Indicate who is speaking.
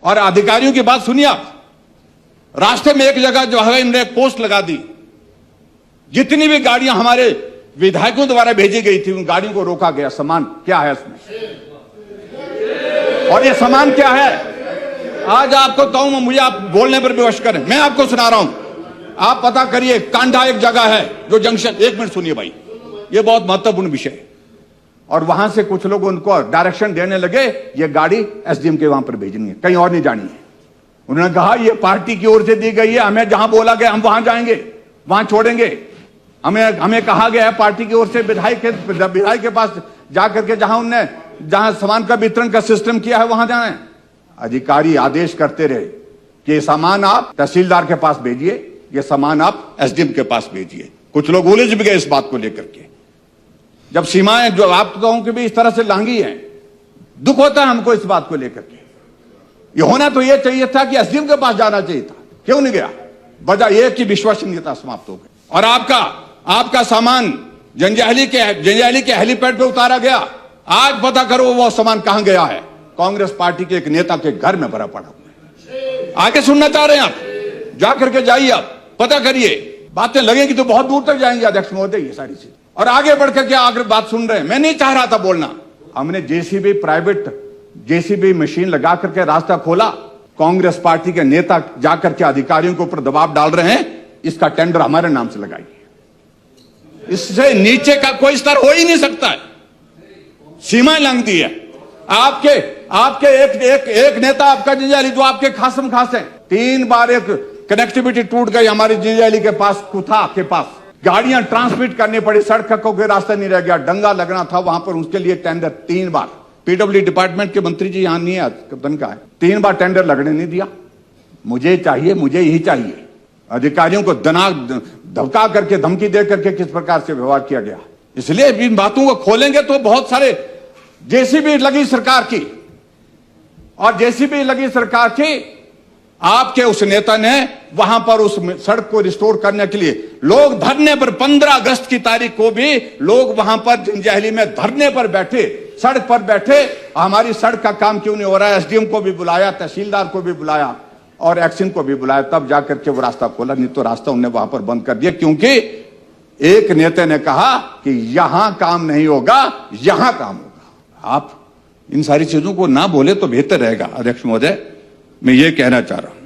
Speaker 1: और अधिकारियों की बात सुनिए आप। रास्ते में एक जगह जो है इन्होंने एक पोस्ट लगा दी, जितनी भी गाड़ियां हमारे विधायकों द्वारा भेजी गई थी उन गाड़ियों को रोका गया। सामान क्या है इसमें, और ये सामान क्या है आज आपको कहूं, मुझे आप बोलने पर विवश करें, मैं आपको सुना रहा हूं, आप पता करिए। कांडा एक जगह है जो जंक्शन, एक मिनट सुनिए भाई, ये बहुत महत्वपूर्ण विषय है। और वहां से कुछ लोग उनको डायरेक्शन देने लगे, ये गाड़ी एसडीएम के वहां पर भेजनी है, कहीं और नहीं जानी है। उन्होंने कहा ये पार्टी की ओर से दी गई है, हमें जहां बोला गया हम वहां जाएंगे, वहां छोड़ेंगे। हमें कहा गया है पार्टी की ओर से विधायक के पास जाकर के जहां सामान का वितरण का सिस्टम किया है वहां जाए। अधिकारी आदेश करते रहे कि ये सामान आप तहसीलदार के पास भेजिए, ये सामान आप एसडीएम के पास भेजिए। कुछ लोग उलझ भी गए इस बात को लेकर के। जब सीमाएं जो आप तो कहूं कि भी इस तरह से लांगी है, दुख होता है हमको इस बात को लेकर के। ये होना तो ये चाहिए था कि एसडीएम के पास जाना चाहिए था, क्यों नहीं गया? वजह यह कि विश्वसनीयता समाप्त हो गई। और आपका सामान जंजैहली के हेलीपैड पे उतारा गया। आज पता करो वो सामान कहां गया है। कांग्रेस पार्टी के एक नेता के घर में भरा पड़ा हुआ है। आगे सुनना चाह रहे हैं आप, जाकर के जाइए, आप पता करिए। बातें लगेंगी तो बहुत दूर तक जाएंगे अध्यक्ष महोदय, ये सारी चीज। और आगे बढ़कर के आगे बात सुन रहे हैं, मैं नहीं चाह रहा था बोलना। हमने जेसीबी, प्राइवेट जेसीबी मशीन लगा करके रास्ता खोला। कांग्रेस पार्टी के नेता जाकर के अधिकारियों के ऊपर दबाव डाल रहे हैं, इसका टेंडर हमारे नाम से लगाइए। इससे नीचे का कोई स्तर हो ही नहीं सकता है। सीमाएं लंघ दी है। आपके एक नेता आपका जंजैहली जो आपके खासम खास है, 3 बार एक कनेक्टिविटी टूट गई हमारी जंजैहली के पास, कुथा के पास। गाड़ियां ट्रांसमिट करनी पड़ी, सड़क का कोई रास्ता नहीं रह गया, डंगा लगना था वहां पर, उसके लिए टेंडर 3 बार। पीडब्ल्यू डिपार्टमेंट के मंत्री जी यहां नहीं है, कप्तान का है, 3 बार टेंडर लगने नहीं दिया। मुझे चाहिए, मुझे यही चाहिए। अधिकारियों को धमका करके, धमकी दे करके किस प्रकार से व्यवहार किया गया। इसलिए इन बातों को खोलेंगे तो बहुत सारे जेसीबी लगी सरकार की, और जेसीबी लगी सरकार की। आपके उस नेता ने वहां पर उस सड़क को रिस्टोर करने के लिए लोग धरने पर, 15 अगस्त की तारीख को भी लोग वहां पर जंजैहली में धरने पर बैठे, सड़क पर बैठे। हमारी सड़क का काम क्यों नहीं हो रहा है? एसडीएम को भी बुलाया, तहसीलदार को भी बुलाया और एक्शन को भी बुलाया, तब जाकर के वो रास्ता खोला। नहीं तो रास्ता उन्होंने वहां पर बंद कर दिया, क्योंकि एक नेता ने कहा कि यहां काम नहीं होगा, यहां काम होगा। आप इन सारी चीजों को ना बोले तो बेहतर रहेगा अध्यक्ष महोदय, मैं ये कहना चाह रहा हूं।